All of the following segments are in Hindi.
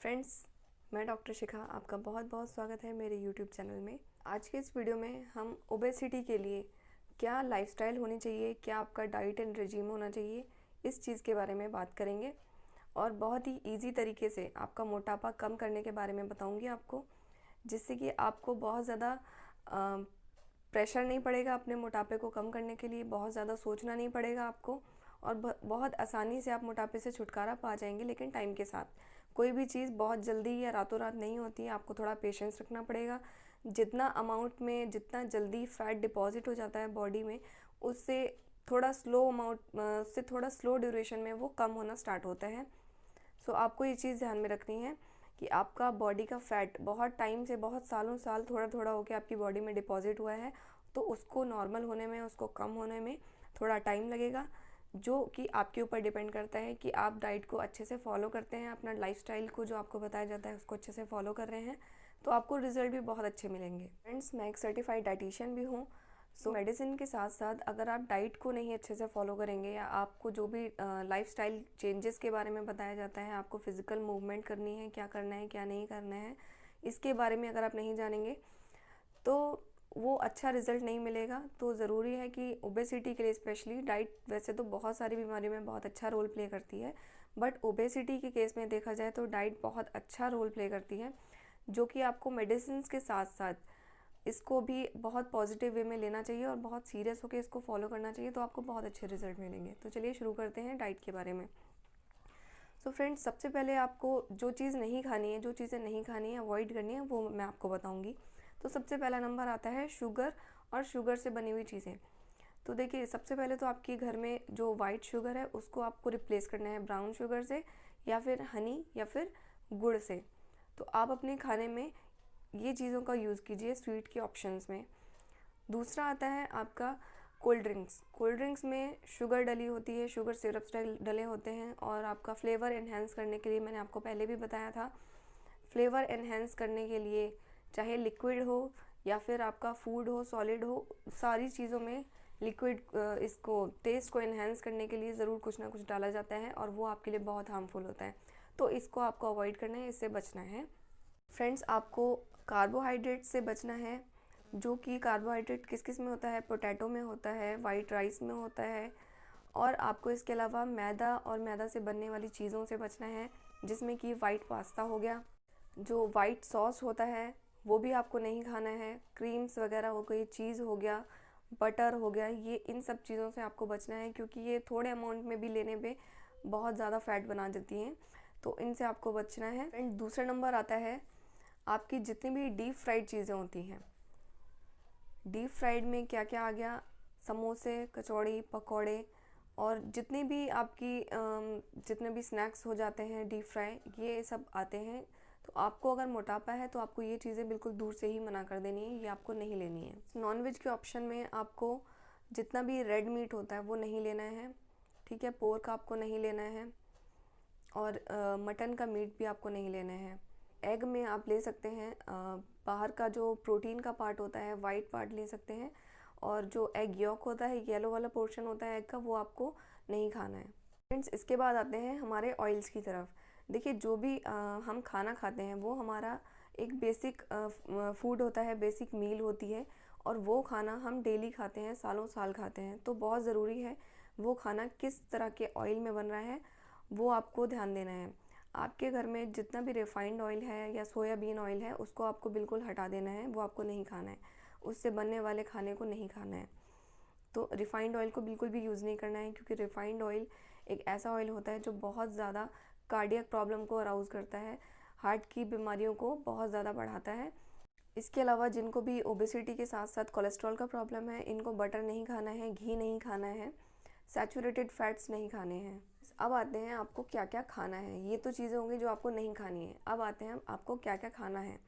फ्रेंड्स, मैं डॉक्टर शिखा आपका बहुत बहुत स्वागत है मेरे यूट्यूब चैनल में। आज के इस वीडियो में हम ओबेसिटी के लिए क्या लाइफस्टाइल होनी चाहिए, क्या आपका डाइट एंड रेजिम होना चाहिए, इस चीज़ के बारे में बात करेंगे। और बहुत ही इजी तरीके से आपका मोटापा कम करने के बारे में बताऊंगी आपको, जिससे कि आपको बहुत ज़्यादा प्रेशर नहीं पड़ेगा अपने मोटापे को कम करने के लिए, बहुत ज़्यादा सोचना नहीं पड़ेगा आपको और बहुत आसानी से आप मोटापे से छुटकारा पा जाएंगे। लेकिन टाइम के साथ कोई भी चीज़ बहुत जल्दी या रातों रात नहीं होती है, आपको थोड़ा पेशेंस रखना पड़ेगा। जितना अमाउंट में जितना जल्दी फैट डिपॉजिट हो जाता है बॉडी में, उससे थोड़ा स्लो अमाउंट से थोड़ा स्लो ड्यूरेशन में वो कम होना स्टार्ट होता है। सो आपको ये चीज़ ध्यान में रखनी है कि आपका बॉडी का फैट बहुत टाइम से, बहुत सालों साल थोड़ा थोड़ा होकर आपकी बॉडी में डिपॉजिट हुआ है, तो उसको नॉर्मल होने में, उसको कम होने में थोड़ा टाइम लगेगा, जो कि आपके ऊपर डिपेंड करता है कि आप डाइट को अच्छे से फॉलो करते हैं, अपना लाइफस्टाइल को जो आपको बताया जाता है उसको अच्छे से फॉलो कर रहे हैं, तो आपको रिजल्ट भी बहुत अच्छे मिलेंगे। फ्रेंड्स, मैं एक सर्टिफाइड डाइटिशियन भी हूँ। सो मेडिसिन के साथ साथ अगर आप डाइट को नहीं अच्छे से फॉलो करेंगे, या आपको जो भी लाइफस्टाइल चेंजेस के बारे में बताया जाता है, आपको फिजिकल मूवमेंट करनी है, क्या करना है क्या नहीं करना है, इसके बारे में अगर आप नहीं जानेंगे तो वो अच्छा रिजल्ट नहीं मिलेगा। तो ज़रूरी है कि ओबेसिटी के लिए स्पेशली डाइट, वैसे तो बहुत सारी बीमारियों में बहुत अच्छा रोल प्ले करती है, बट ओबेसिटी के केस में देखा जाए तो डाइट बहुत अच्छा रोल प्ले करती है, जो कि आपको मेडिसिन के साथ साथ इसको भी बहुत पॉजिटिव वे में लेना चाहिए और बहुत सीरियस होकर इसको फॉलो करना चाहिए, तो आपको बहुत अच्छे रिजल्ट मिलेंगे। तो चलिए शुरू करते हैं डाइट के बारे में। सो फ्रेंड्स, सबसे पहले आपको जो चीज़ नहीं खानी है, जो चीज़ें नहीं खानी है, अवॉइड करनी है, वो मैं आपको बताऊंगी। तो सबसे पहला नंबर आता है शुगर और शुगर से बनी हुई चीज़ें। तो देखिए, सबसे पहले तो आपके घर में जो वाइट शुगर है उसको आपको रिप्लेस करना है ब्राउन शुगर से, या फिर हनी, या फिर गुड़ से। तो आप अपने खाने में ये चीज़ों का यूज़ कीजिए स्वीट के ऑप्शंस में। दूसरा आता है आपका कोल्ड ड्रिंक्स। कोल्ड ड्रिंक्स में शुगर डली होती है, शुगर सिरप्स डले होते हैं, और आपका फ्लेवर एनहेंस करने के लिए, मैंने आपको पहले भी बताया था, फ्लेवर एनहेंस करने के लिए चाहे लिक्विड हो या फिर आपका फूड हो, सॉलिड हो, सारी चीज़ों में लिक्विड इसको टेस्ट को एनहेंस करने के लिए ज़रूर कुछ ना कुछ डाला जाता है, और वो आपके लिए बहुत हार्मफुल होता है। तो इसको आपको अवॉइड करना है, इससे बचना है। फ्रेंड्स, आपको कार्बोहाइड्रेट से बचना है, जो कि कार्बोहाइड्रेट किस किस में होता है, पोटैटो में होता है, वाइट राइस में होता है, और आपको इसके अलावा मैदा और मैदा से बनने वाली चीज़ों से बचना है, जिसमें कि वाइट पास्ता हो गया, जो वाइट सॉस होता है वो भी आपको नहीं खाना है, क्रीम्स वगैरह हो गई, चीज़ हो गया, बटर हो गया, ये इन सब चीज़ों से आपको बचना है, क्योंकि ये थोड़े अमाउंट में भी लेने पे बहुत ज़्यादा फैट बना देती हैं, तो इनसे आपको बचना है। एंड दूसरा नंबर आता है आपकी जितनी भी डीप फ्राइड चीज़ें होती हैं। डीप फ्राइड में क्या क्या आ गया, समोसे, कचौड़ी, पकौड़े, और जितने भी आपकी जितने भी स्नैक्स हो जाते हैं डीप फ्राई, ये सब आते हैं। तो आपको अगर मोटापा है तो आपको ये चीज़ें बिल्कुल दूर से ही मना कर देनी है, ये आपको नहीं लेनी है। नॉनवेज के ऑप्शन में आपको जितना भी रेड मीट होता है वो नहीं लेना है, ठीक है, पोर्क आपको नहीं लेना है, और मटन का मीट भी आपको नहीं लेना है। एग में आप ले सकते हैं, बाहर का जो प्रोटीन का पार्ट होता है, वाइट पार्ट ले सकते हैं, और जो एग यॉक होता है, येलो वाला पोर्शन होता है एग का, वो आपको नहीं खाना है। फ्रेंड्स, इसके बाद आते हैं हमारे ऑयल्स की तरफ। देखिए, जो भी हम खाना खाते हैं वो हमारा एक बेसिक फूड होता है, बेसिक मील होती है, और वो खाना हम डेली खाते हैं, सालों साल खाते हैं, तो बहुत ज़रूरी है वो खाना किस तरह के ऑयल में बन रहा है वो आपको ध्यान देना है। आपके घर में जितना भी रिफाइंड ऑयल है या सोयाबीन ऑयल है, उसको आपको बिल्कुल हटा देना है, वो आपको नहीं खाना है, उससे बनने वाले खाने को नहीं खाना है। तो रिफाइंड ऑयल को बिल्कुल भी यूज़ नहीं करना है, क्योंकि रिफाइंड ऑयल एक ऐसा ऑयल होता है जो बहुत ज़्यादा कार्डियक प्रॉब्लम को अराउज़ करता है, हार्ट की बीमारियों को बहुत ज़्यादा बढ़ाता है। इसके अलावा जिनको भी ओबेसिटी के साथ साथ कोलेस्ट्रॉल का प्रॉब्लम है, इनको बटर नहीं खाना है, घी नहीं खाना है, सैचुरेटेड फैट्स नहीं खाने हैं। अब आते हैं आपको क्या क्या खाना है। ये तो चीज़ें होंगी जो आपको नहीं खानी है। अब आते हैं आपको क्या क्या खाना है।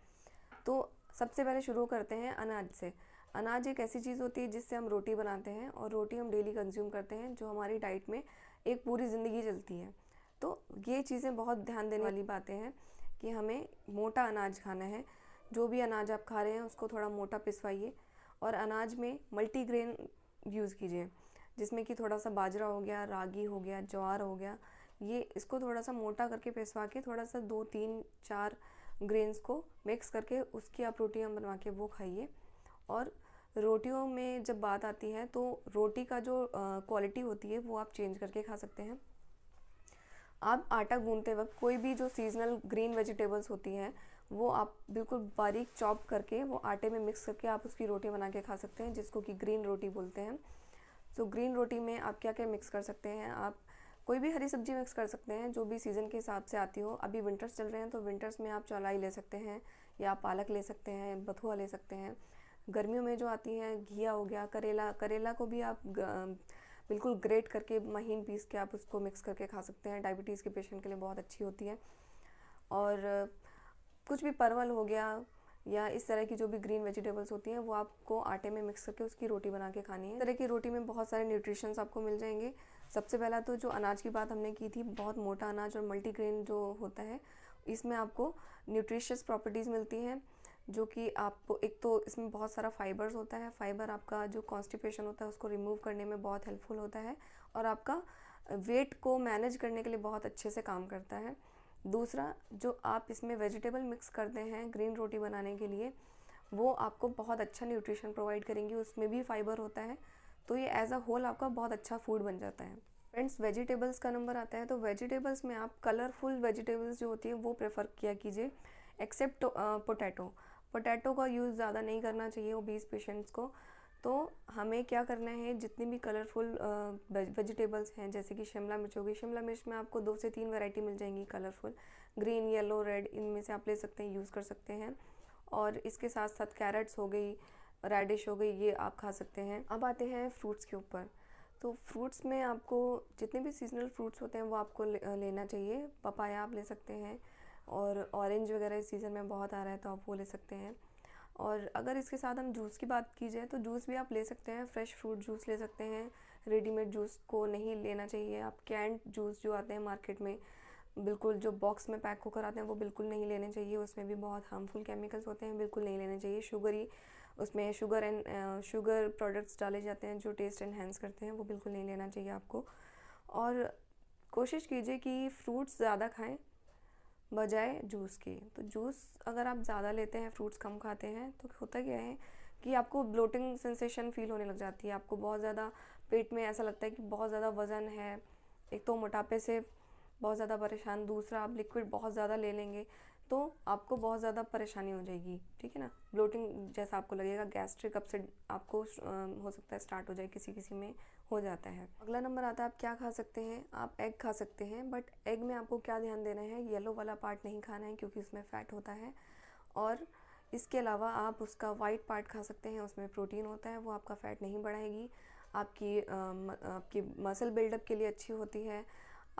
तो सबसे पहले शुरू करते हैं अनाज से। अनाज एक ऐसी चीज़ होती है जिससे हम रोटी बनाते हैं, और रोटी हम डेली कंज्यूम करते हैं, जो हमारी डाइट में एक पूरी ज़िंदगी चलती है। तो ये चीज़ें बहुत ध्यान देने वाली बातें हैं कि हमें मोटा अनाज खाना है। जो भी अनाज आप खा रहे हैं उसको थोड़ा मोटा पिसवाइए, और अनाज में मल्टीग्रेन यूज़ कीजिए, जिसमें कि थोड़ा सा बाजरा हो गया, रागी हो गया, ज्वार हो गया, ये इसको थोड़ा सा मोटा करके पिसवा के थोड़ा सा 2-3-4 ग्रेन्स को मिक्स करके उसकी आप रोटियां बनवा के वो खाइए। और रोटियों में जब बात आती है तो रोटी का जो क्वालिटी होती है वो आप चेंज करके खा सकते हैं। आप आटा गूंथते वक्त कोई भी जो सीजनल ग्रीन वेजिटेबल्स होती हैं वो आप बिल्कुल बारीक चॉप करके वो आटे में मिक्स करके आप उसकी रोटियां बना के खा सकते हैं, जिसको कि ग्रीन रोटी बोलते हैं। तो ग्रीन रोटी में आप क्या क्या मिक्स कर सकते हैं, आप कोई भी हरी सब्जी मिक्स कर सकते हैं जो भी सीज़न के हिसाब से आती हो। अभी विंटर्स चल रहे हैं तो विंटर्स में आप चौलाई ले सकते हैं या पालक ले सकते हैं, बथुआ ले सकते हैं। गर्मियों में जो आती हैं घिया हो गया, करेला को भी आप बिल्कुल ग्रेट करके महीन पीस के आप उसको मिक्स करके खा सकते हैं। डायबिटीज़ के पेशेंट के लिए बहुत अच्छी होती है। और कुछ भी परवल हो गया या इस तरह की जो भी ग्रीन वेजिटेबल्स होती हैं वो आपको आटे में मिक्स करके उसकी रोटी बना के खानी है। इस तरह की रोटी में बहुत सारे न्यूट्रिशंस आपको मिल जाएंगे। सबसे पहला तो जो अनाज की बात हमने की थी, बहुत मोटा अनाज और मल्टीग्रेन जो होता है, इसमें आपको न्यूट्रिशियस प्रॉपर्टीज़ मिलती हैं, जो कि आपको एक तो इसमें बहुत सारा फाइबर्स होता है। फाइबर आपका जो कॉन्स्टिपेशन होता है उसको रिमूव करने में बहुत हेल्पफुल होता है और आपका वेट को मैनेज करने के लिए बहुत अच्छे से काम करता है। दूसरा, जो आप इसमें वेजिटेबल मिक्स करते हैं ग्रीन रोटी बनाने के लिए, वो आपको बहुत अच्छा न्यूट्रिशन प्रोवाइड करेंगी। उसमें भी फाइबर होता है, तो ये एज अ होल आपका बहुत अच्छा फूड बन जाता है। फ्रेंड्स, वेजिटेबल्स का नंबर आता है तो वेजिटेबल्स में आप कलरफुल वेजिटेबल्स जो होती है वो प्रेफर किया कीजिए, एक्सेप्ट पोटैटो का यूज़ ज़्यादा नहीं करना चाहिए ओबीस पेशेंट्स को। तो हमें क्या करना है, जितनी भी कलरफुल वेजिटेबल्स हैं, जैसे कि शिमला मिर्च हो गई, शिमला मिर्च में आपको 2 से 3 वैरायटी मिल जाएंगी कलरफुल, ग्रीन, येलो, रेड, इनमें से आप ले सकते हैं, यूज़ कर सकते हैं। और इसके साथ साथ कैरेट्स हो गई, रेडिश हो गई, ये आप खा सकते हैं। अब आते हैं फ्रूट्स के ऊपर। तो फ्रूट्स में आपको जितने भी सीजनल फ्रूट्स होते हैं वो आपको लेना चाहिए। पपाया आप ले सकते हैं और ऑरेंज वगैरह इस सीज़न में बहुत आ रहा है तो आप वो ले सकते हैं। और अगर इसके साथ हम जूस की बात की जाए तो जूस भी आप ले सकते हैं, फ्रेश फ्रूट जूस ले सकते हैं। रेडीमेड जूस को नहीं लेना चाहिए आप। कैंड जूस जो आते हैं मार्केट में, बिल्कुल जो बॉक्स में पैक होकर आते हैं, वो बिल्कुल नहीं लेने चाहिए। उसमें भी बहुत हार्मफुल केमिकल्स होते हैं, बिल्कुल नहीं लेने चाहिए। उसमें शुगर प्रोडक्ट्स डाले जाते हैं जो टेस्ट एनहेंस करते हैं, वो बिल्कुल नहीं लेना चाहिए आपको। और कोशिश कीजिए कि फ्रूट्स ज़्यादा खाएं बजाय जूस के। तो जूस अगर आप ज़्यादा लेते हैं, फ्रूट्स कम खाते हैं, तो होता क्या है कि आपको ब्लोटिंग सेंसेशन फील होने लग जाती है। आपको बहुत ज़्यादा पेट में ऐसा लगता है कि बहुत ज़्यादा वज़न है। एक तो मोटापे से बहुत ज़्यादा परेशान, दूसरा आप लिक्विड बहुत ज़्यादा ले लेंगे तो आपको बहुत ज़्यादा परेशानी हो जाएगी, ठीक है ना। ब्लोटिंग जैसा आपको लगेगा, गैस्ट्रिक अपसेट आपको हो सकता है स्टार्ट हो जाए, किसी किसी में हो जाता है। अगला नंबर आता है आप क्या खा सकते हैं। आप एग खा सकते हैं, बट एग में आपको क्या ध्यान देना है, येलो वाला पार्ट नहीं खाना है क्योंकि उसमें फ़ैट होता है। और इसके अलावा आप उसका वाइट पार्ट खा सकते हैं, उसमें प्रोटीन होता है, वो आपका फ़ैट नहीं बढ़ाएगी। आपकी मसल बिल्डअप के लिए अच्छी होती है,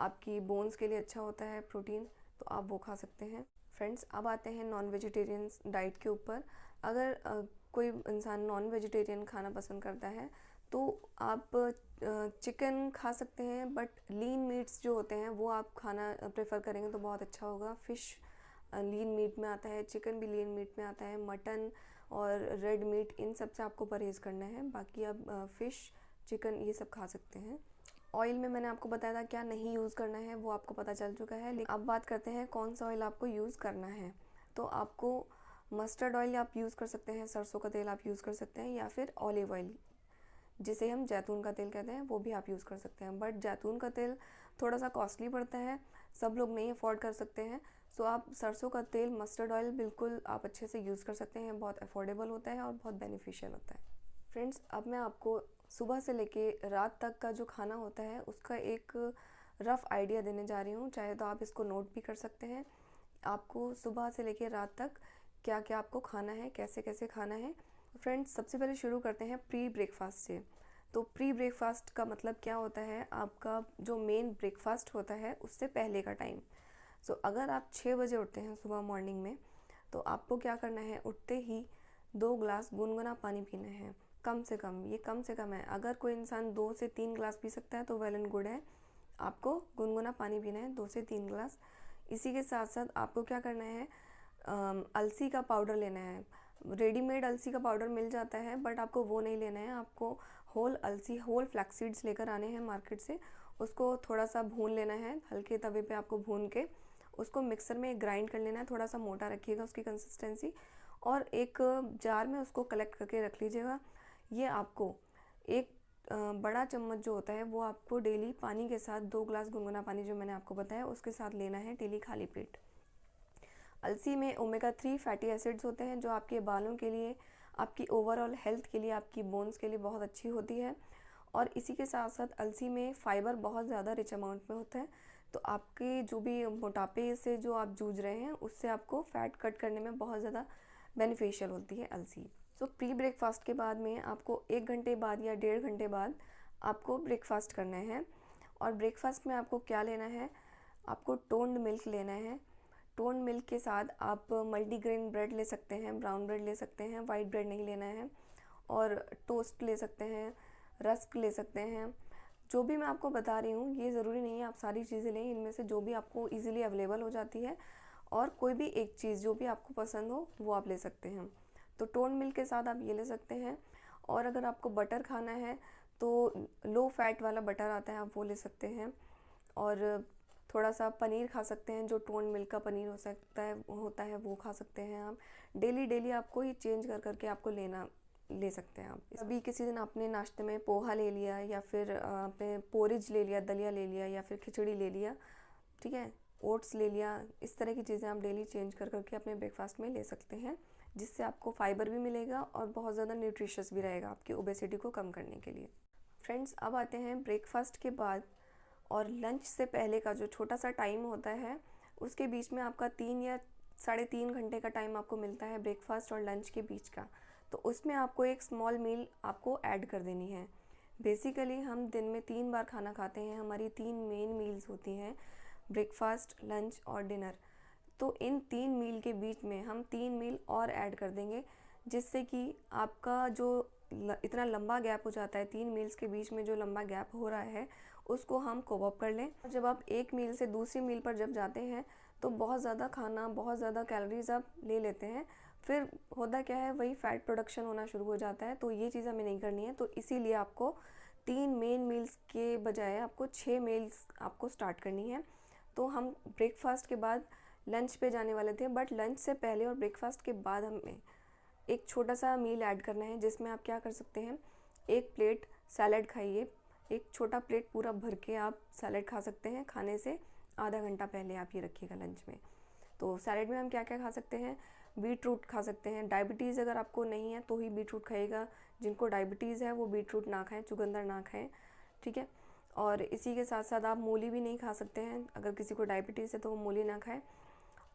आपकी बोन्स के लिए अच्छा होता है प्रोटीन, तो आप वो खा सकते हैं। फ्रेंड्स, अब आते हैं नॉन वेजिटेरियन डाइट के ऊपर। अगर कोई इंसान नॉन वेजिटेरियन खाना पसंद करता है तो आप चिकन खा सकते हैं, बट लीन मीट्स जो होते हैं वो आप खाना प्रेफर करेंगे तो बहुत अच्छा होगा। फ़िश लीन मीट में आता है, चिकन भी लीन मीट में आता है, मटन और रेड मीट, इन सब से आपको परहेज़ करना है। बाकी आप फ़िश, चिकन ये सब खा सकते हैं। ऑयल में मैंने आपको बताया था क्या नहीं यूज़ करना है, वो आपको पता चल चुका है। लेकिन अब बात करते हैं कौन सा ऑयल आपको यूज़ करना है। तो आपको मस्टर्ड ऑयल आप यूज़ कर सकते हैं, सरसों का तेल आप यूज़ कर सकते हैं, या फिर ऑलिव ऑयल जिसे हम जैतून का तेल कहते हैं, वो भी आप यूज़ कर सकते हैं। बट जैतून का तेल थोड़ा सा कॉस्टली पड़ता है, सब लोग नहीं अफोर्ड कर सकते हैं। सो आप सरसों का तेल, मस्टर्ड ऑयल बिल्कुल आप अच्छे से यूज़ कर सकते हैं, बहुत अफोर्डेबल होता है और बहुत बेनिफिशियल होता है। फ्रेंड्स, अब मैं आपको सुबह से लेके रात तक का जो खाना होता है उसका एक रफ़ आइडिया देने जा रही हूँ। चाहे तो आप इसको नोट भी कर सकते हैं। आपको सुबह से लेके रात तक क्या क्या आपको खाना है, कैसे कैसे खाना है। फ्रेंड्स, सबसे पहले शुरू करते हैं प्री ब्रेकफास्ट से। तो प्री ब्रेकफास्ट का मतलब क्या होता है, आपका जो मेन ब्रेकफास्ट होता है उससे पहले का टाइम। सो अगर आप 6 बजे उठते हैं सुबह मॉर्निंग में, तो आपको क्या करना है, उठते ही 2 ग्लास गुनगुना पानी पीना है, कम से कम। ये कम से कम है, अगर कोई इंसान 2 से 3 ग्लास पी सकता है तो वेल एंड गुड है। आपको गुनगुना पानी पीना है 2 से 3 ग्लास। इसी के साथ साथ आपको क्या करना है, अलसी का पाउडर लेना है। रेडीमेड अलसी का पाउडर मिल जाता है, बट आपको वो नहीं लेना है। आपको होल अलसी, होल फ्लैक्स सीड्स लेकर आने हैं मार्केट से, उसको थोड़ा सा भून लेना है, हल्के तवे पे आपको भून के उसको मिक्सर में ग्राइंड कर लेना है। थोड़ा सा मोटा रखिएगा उसकी कंसिस्टेंसी, और एक जार में उसको कलेक्ट करके रख लीजिएगा। ये आपको एक बड़ा चम्मच जो होता है वो आपको डेली पानी के साथ 2 ग्लास गुनगुना पानी जो मैंने आपको बताया उसके साथ लेना है डेली खाली पेट। अलसी में ओमेगा 3 फैटी एसिड्स होते हैं जो आपके बालों के लिए, आपकी ओवरऑल हेल्थ के लिए, आपकी बोन्स के लिए बहुत अच्छी होती है। और इसी के साथ साथ अलसी में फाइबर बहुत ज़्यादा रिच अमाउंट में होता है, तो आपके जो भी मोटापे से जो आप जूझ रहे हैं उससे आपको फ़ैट कट करने में बहुत ज़्यादा बेनिफिशियल होती है अलसी। सो प्री ब्रेकफास्ट के बाद में आपको 1 घंटे बाद या 1.5 घंटे बाद आपको ब्रेकफास्ट करना है। और ब्रेकफास्ट में आपको क्या लेना है, आपको टोन्ड मिल्क लेना है। टोन्ड मिल्क के साथ आप मल्टीग्रेन ब्रेड ले सकते हैं, ब्राउन ब्रेड ले सकते हैं, वाइट ब्रेड नहीं लेना है, और टोस्ट ले सकते हैं, रस्क ले सकते हैं। जो भी मैं आपको बता रही हूँ ये ज़रूरी नहीं है आप सारी चीज़ें लें, इनमें से जो भी आपको इजीली अवेलेबल हो जाती है, और कोई भी एक चीज़ जो भी आपको पसंद हो वो आप ले सकते हैं। तो टोन मिल्क के साथ आप ये ले सकते हैं। और अगर आपको बटर खाना है तो लो फैट वाला बटर आता है, आप वो ले सकते हैं। और थोड़ा सा पनीर खा सकते हैं, जो टोन मिल्क का पनीर होता है वो खा सकते हैं आप। डेली आपको ये चेंज कर करके आपको ले सकते हैं आप। अभी किसी दिन आपने नाश्ते में पोहा ले लिया, या फिर आपने पोरिज ले लिया, दलिया ले लिया, या फिर खिचड़ी ले लिया, ठीक है, ओट्स ले लिया, इस तरह की चीज़ें आप डेली चेंज कर करके अपने ब्रेकफास्ट में ले सकते हैं, जिससे आपको फाइबर भी मिलेगा और बहुत ज़्यादा न्यूट्रिशियस भी रहेगा आपकी ओबेसिटी को कम करने के लिए। फ्रेंड्स, अब आते हैं ब्रेकफास्ट के बाद और लंच से पहले का जो छोटा सा टाइम होता है, उसके बीच में आपका 3 या 3.5 घंटे का टाइम आपको मिलता है ब्रेकफास्ट और लंच के बीच का। तो उसमें आपको एक स्मॉल मील आपको ऐड कर देनी है। बेसिकली हम दिन में 3 बार खाना खाते हैं, हमारी 3 मेन मील्स होती हैं, ब्रेकफास्ट, लंच और डिनर। तो इन 3 मील के बीच में हम 3 मील और ऐड कर देंगे, जिससे कि आपका जो इतना लंबा गैप हो जाता है, 3 मील्स के बीच में जो लंबा गैप हो रहा है उसको हम कोप अप कर लें। जब आप एक मील से दूसरी मील पर जब जाते हैं तो बहुत ज़्यादा खाना, बहुत ज़्यादा कैलोरीज आप ले लेते हैं, फिर होता क्या है, वही फैट प्रोडक्शन होना शुरू हो जाता है। तो ये चीज़ हमें नहीं करनी है। तो इसीलिए आपको 3 मेन मील्स के बजाय आपको 6 मील्स आपको स्टार्ट करनी है। तो हम ब्रेकफास्ट के बाद लंच पे जाने वाले थे, बट लंच से पहले और ब्रेकफास्ट के बाद हमें एक छोटा सा मील ऐड करना है, जिसमें आप क्या कर सकते हैं, एक प्लेट सैलड खाइए। एक छोटा प्लेट पूरा भर के आप सैलड खा सकते हैं। खाने से आधा घंटा पहले आप ये रखिएगा लंच में। तो सैलड में हम क्या क्या खा सकते हैं, बीट रूट खा सकते हैं। डायबिटीज़ अगर आपको नहीं है तो ही बीट रूट खाइएगा, जिनको डायबिटीज़ है वो बीट रूट ना खाएं, चुकंदर ना खाएं, ठीक है। और इसी के साथ साथ आप मूली भी नहीं खा सकते हैं, अगर किसी को डायबिटीज़ है तो वो मूली ना खाएं।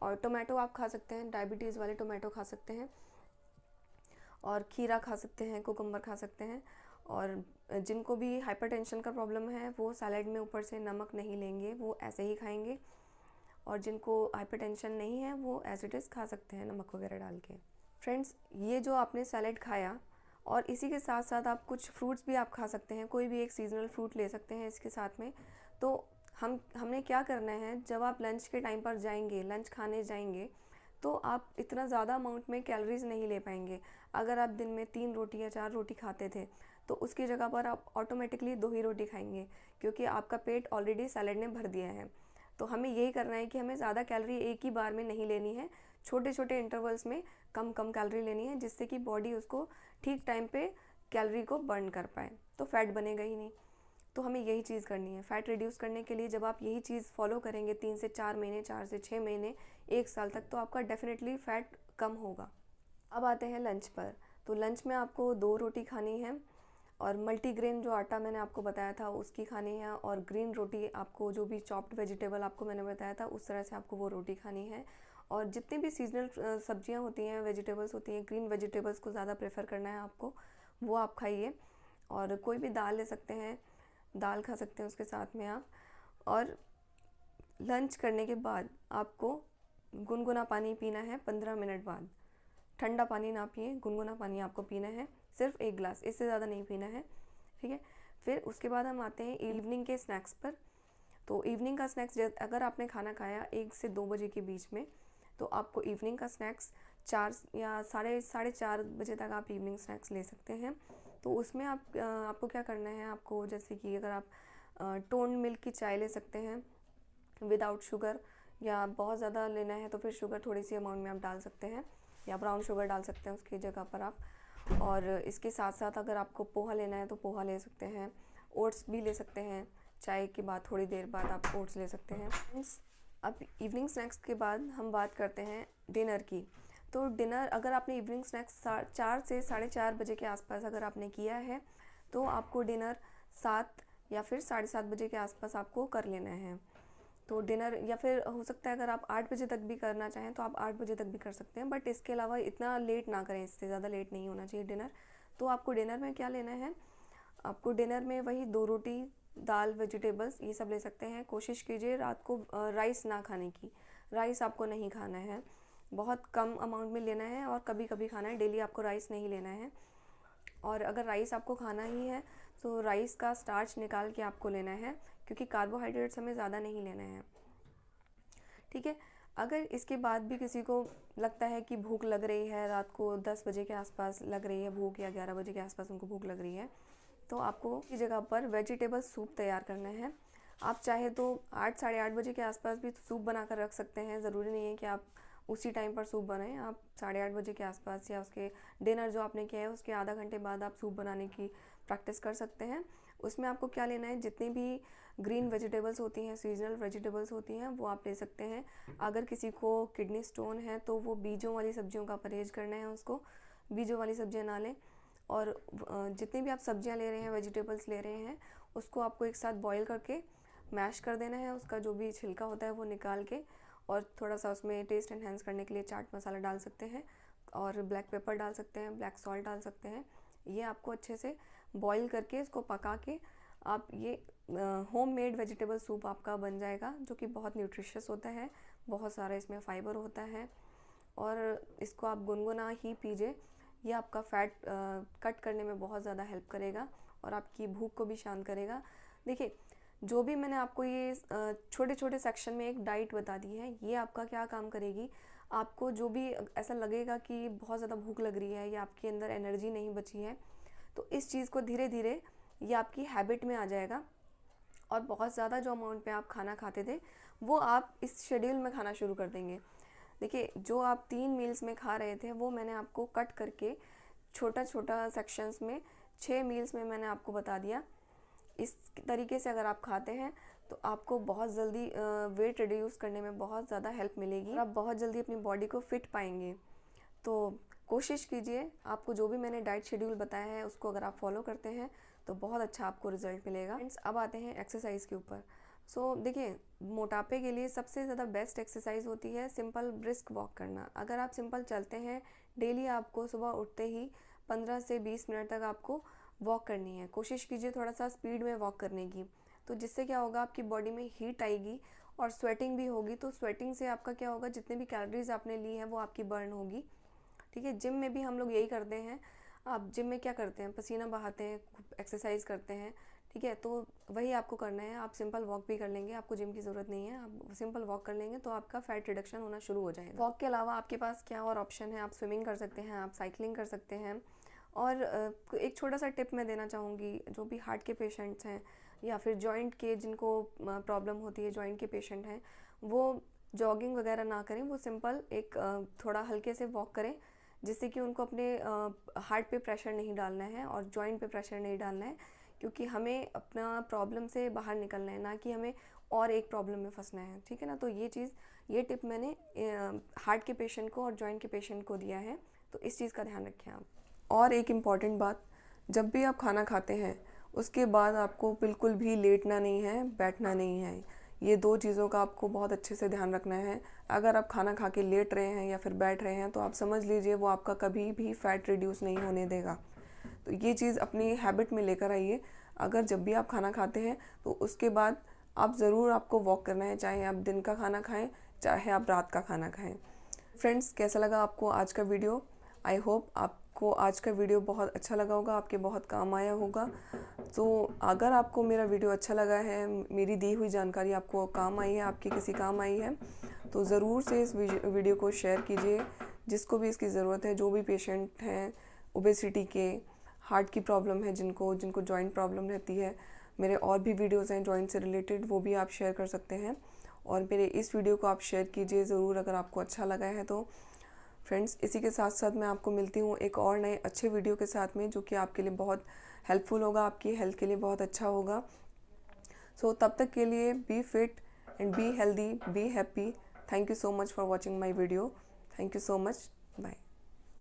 और टोमेटो आप खा सकते हैं, डायबिटीज़ वाले टोमेटो खा सकते हैं, और खीरा खा सकते हैं, कुकुम्बर खा सकते हैं। और जिनको भी हाइपरटेंशन का प्रॉब्लम है वो सैलड में ऊपर से नमक नहीं लेंगे, वो ऐसे ही खाएंगे। और जिनको हाइपरटेंशन नहीं है वो एज इट इज़ खा सकते हैं नमक वगैरह डाल के। फ्रेंड्स, ये जो आपने सैलड खाया, और इसी के साथ साथ आप कुछ फ्रूट्स भी आप खा सकते हैं, कोई भी एक सीजनल फ्रूट ले सकते हैं इसके साथ में। तो हमने क्या करना है, जब आप लंच के टाइम पर जाएंगे, लंच खाने जाएंगे, तो आप इतना ज़्यादा अमाउंट में कैलोरीज नहीं ले पाएंगे। अगर आप दिन में 3 रोटी या 4 रोटी खाते थे तो उसकी जगह पर आप ऑटोमेटिकली 2 ही रोटी खाएंगे, क्योंकि आपका पेट ऑलरेडी सैलड ने भर दिया है। तो हमें यही करना है कि हमें ज़्यादा कैलोरी एक ही बार में नहीं लेनी है, छोटे छोटे इंटरवल्स में कम कम कैलोरी लेनी है, जिससे कि बॉडी उसको ठीक टाइम पे कैलोरी को बर्न कर पाए, तो फैट बनेगा ही नहीं। तो हमें यही चीज़ करनी है। फ़ैट रिड्यूस करने के लिए जब आप यही चीज़ फॉलो करेंगे 3 से 4 महीने, 4 से 6 महीने, 1 साल तक, तो आपका डेफिनेटली फ़ैट कम होगा। अब आते हैं लंच पर। तो लंच में आपको 2 रोटी खानी है, और मल्टीग्रेन जो आटा मैंने आपको बताया था उसकी खानी है, और ग्रीन रोटी आपको, जो भी चॉप्ड वेजिटेबल आपको मैंने बताया था उस तरह से आपको वो रोटी खानी है। और जितनी भी सीजनल सब्जियां होती हैं, वेजिटेबल्स होती हैं, ग्रीन वेजिटेबल्स को ज़्यादा प्रेफर करना है आपको, वो आप खाइए। और कोई भी दाल ले सकते हैं, दाल खा सकते हैं उसके साथ में आप। और लंच करने के बाद आपको गुनगुना पानी पीना है 15 मिनट बाद। ठंडा पानी ना पिए, गुनगुना पानी आपको पीना है, सिर्फ 1 ग्लास, इससे ज़्यादा नहीं पीना है, ठीक है। फिर उसके बाद हम आते हैं इवनिंग के स्नैक्स पर। तो इवनिंग का स्नैक्स, अगर आपने खाना खाया 1 से 2 बजे के बीच में, तो आपको इवनिंग का स्नैक्स 4 या साढ़े 4 बजे तक आप इवनिंग स्नैक्स ले सकते हैं। तो उसमें आपको क्या करना है, आपको जैसे कि अगर आप टोन मिल्क की चाय ले सकते हैं विदाउट शुगर, या बहुत ज़्यादा लेना है तो फिर शुगर थोड़ी सी अमाउंट में आप डाल सकते हैं, या ब्राउन शुगर डाल सकते हैं उसकी जगह पर आप। और इसके साथ साथ अगर आपको पोहा लेना है तो पोहा ले सकते हैं, ओट्स भी ले सकते हैं, चाय के बाद थोड़ी देर बाद आप ओट्स ले सकते हैं। अब इवनिंग स्नैक्स के बाद हम बात करते हैं डिनर की। तो डिनर अगर आपने इवनिंग स्नैक्स 4 से 4:30 बजे के आसपास अगर आपने किया है तो आपको डिनर 7 या फिर 7:30 बजे के आसपास आपको कर लेना है। तो डिनर, या फिर हो सकता है अगर आप 8 बजे तक भी करना चाहें तो आप 8 बजे तक भी कर सकते हैं, बट इसके अलावा इतना लेट ना करें, इससे ज़्यादा लेट नहीं होना चाहिए डिनर। तो आपको डिनर में क्या लेना है, आपको डिनर में वही 2 रोटी, दाल, वेजिटेबल्स ये सब ले सकते हैं। कोशिश कीजिए रात को राइस ना खाने की, राइस आपको नहीं खाना है, बहुत कम अमाउंट में लेना है और कभी कभी खाना है, डेली आपको राइस नहीं लेना है। और अगर राइस आपको खाना ही है तो राइस का स्टार्च निकाल के आपको लेना है, क्योंकि कार्बोहाइड्रेट्स हमें ज़्यादा नहीं लेना है, ठीक है। अगर इसके बाद भी किसी को लगता है कि भूख लग रही है, रात को 10 बजे के आसपास लग रही है भूख, या 11 बजे के आसपास उनको भूख लग रही है, तो आपको इस जगह पर वेजिटेबल सूप तैयार करना है। आप चाहे तो 8 साढ़े 8 बजे के आसपास भी सूप बना कर रख सकते हैं, ज़रूरी नहीं है कि आप उसी टाइम पर सूप बनाएं। आप 8:30 बजे के आसपास या उसके डिनर जो आपने किया है उसके आधा घंटे बाद आप सूप बनाने की प्रैक्टिस कर सकते हैं। उसमें आपको क्या लेना है, जितनी भी ग्रीन वेजिटेबल्स होती हैं, सीजनल वेजिटेबल्स होती हैं, वो आप ले सकते हैं। अगर किसी को किडनी स्टोन है तो वो बीजों वाली सब्जियों का परहेज़ करना है, उसको बीजों वाली सब्जियां ना लें। और जितनी भी आप सब्जियां ले रहे हैं, वेजिटेबल्स ले रहे हैं, उसको आपको एक साथ बॉईल करके मैश कर देना है, उसका जो भी छिलका होता है वो निकाल के, और थोड़ा सा उसमें टेस्ट एनहेंस करने के लिए चाट मसाला डाल सकते हैं, और ब्लैक पेपर डाल सकते हैं, ब्लैक सॉल्ट डाल सकते हैं। ये आपको अच्छे से बॉईल करके इसको पका के आप ये होम मेड वेजिटेबल सूप आपका बन जाएगा, जो कि बहुत न्यूट्रिशियस होता है, बहुत सारा इसमें फाइबर होता है, और इसको आप गुनगुना ही पीजिए। ये आपका फैट कट करने में बहुत ज़्यादा हेल्प करेगा और आपकी भूख को भी शांत करेगा। देखिए, जो भी मैंने आपको ये छोटे छोटे सेक्शन में एक डाइट बता दी है, ये आपका क्या काम करेगी, आपको जो भी ऐसा लगेगा कि बहुत ज़्यादा भूख लग रही है या आपके अंदर एनर्जी नहीं बची है, तो इस चीज़ को धीरे धीरे ये आपकी हैबिट में आ जाएगा, और बहुत ज़्यादा जो अमाउंट में आप खाना खाते थे वो आप इस शेड्यूल में खाना शुरू कर देंगे। देखिए, जो आप 3 मील्स में खा रहे थे वो मैंने आपको कट करके छोटा छोटा सेक्शंस में 6 मील्स में मैंने आपको बता दिया। इस तरीके से अगर आप खाते हैं तो आपको बहुत जल्दी वेट रिड्यूस करने में बहुत ज़्यादा हेल्प मिलेगी, और आप बहुत जल्दी अपनी बॉडी को फिट पाएंगे। तो कोशिश कीजिए, आपको जो भी मैंने डाइट शेड्यूल बताया है उसको अगर आप फॉलो करते हैं तो बहुत अच्छा आपको रिजल्ट मिलेगा। फ्रेंड्स, अब आते हैं एक्सरसाइज के ऊपर। देखिए, मोटापे के लिए सबसे ज़्यादा बेस्ट एक्सरसाइज होती है सिंपल ब्रिस्क वॉक करना। अगर आप सिंपल चलते हैं डेली, आपको सुबह उठते ही 15 से 20 मिनट तक आपको वॉक करनी है। कोशिश कीजिए थोड़ा सा स्पीड में वॉक करने की, तो जिससे क्या होगा, आपकी बॉडी में हीट आएगी और स्वेटिंग भी होगी। तो स्वेटिंग से आपका क्या होगा, जितने भी कैलोरीज आपने ली हैं वो आपकी बर्न होगी, ठीक है। जिम में भी हम लोग यही करते हैं। आप जिम में क्या करते हैं, पसीना बहाते हैं, एक्सरसाइज करते हैं, ठीक है। तो वही आपको करना है। आप सिंपल वॉक भी कर लेंगे, आपको जिम की ज़रूरत नहीं है, आप सिंपल वॉक कर लेंगे तो आपका फैट रिडक्शन होना शुरू हो जाएगा। वॉक के अलावा आपके पास क्या और ऑप्शन है, आप स्विमिंग कर सकते हैं, आप साइकिलिंग कर सकते हैं। और एक छोटा सा टिप मैं देना चाहूँगी, जो भी हार्ट के पेशेंट्स हैं या फिर जॉइंट के जिनको प्रॉब्लम होती है, जॉइंट के पेशेंट हैं, वो जॉगिंग वगैरह ना करें, वो सिंपल एक थोड़ा हल्के से वॉक करें, जिससे कि उनको अपने हार्ट पे प्रेशर नहीं डालना है और जॉइंट पे प्रेशर नहीं डालना है, क्योंकि हमें अपना प्रॉब्लम से बाहर निकलना है, ना कि हमें और एक प्रॉब्लम में फंसना है, ठीक है ना। तो ये टिप मैंने हार्ट के पेशेंट को और जॉइंट के पेशेंट को दिया है, तो इस चीज़ का ध्यान रखें आप। और एक इम्पॉर्टेंट बात, जब भी आप खाना खाते हैं उसके बाद आपको बिल्कुल भी लेटना नहीं है, बैठना नहीं है। ये 2 चीज़ों का आपको बहुत अच्छे से ध्यान रखना है। अगर आप खाना खा के लेट रहे हैं या फिर बैठ रहे हैं तो आप समझ लीजिए वो आपका कभी भी फैट रिड्यूस नहीं होने देगा। तो ये चीज़ अपनी हैबिट में लेकर आइए। अगर जब भी आप खाना खाते हैं तो उसके बाद आप ज़रूर आपको वॉक करना है, चाहे आप दिन का खाना खाएँ, चाहे आप रात का खाना खाएँ। फ्रेंड्स, कैसा लगा आपको आज का वीडियो? आई होप आपको आज का वीडियो बहुत अच्छा लगा होगा, आपके बहुत काम आया होगा। तो अगर आपको मेरा वीडियो अच्छा लगा है, मेरी दी हुई जानकारी आपको काम आई है, आपके किसी काम आई है, तो ज़रूर से इस वीडियो को शेयर कीजिए, जिसको भी इसकी ज़रूरत है। जो भी पेशेंट हैं ओबेसिटी के, हार्ट की प्रॉब्लम है जिनको जॉइंट प्रॉब्लम रहती है, मेरे और भी वीडियोज़ हैं जॉइंट से रिलेटेड, वो भी आप शेयर कर सकते हैं। और मेरे इस वीडियो को आप शेयर कीजिए ज़रूर अगर आपको अच्छा लगा है तो। फ्रेंड्स, इसी के साथ साथ मैं आपको मिलती हूँ एक और नए अच्छे वीडियो के साथ में, जो कि आपके लिए बहुत हेल्पफुल होगा, आपकी हेल्थ के लिए बहुत अच्छा होगा। सो तब तक के लिए be fit and be healthy, be happy. Thank you so much for watching my video. Thank you so much. Bye.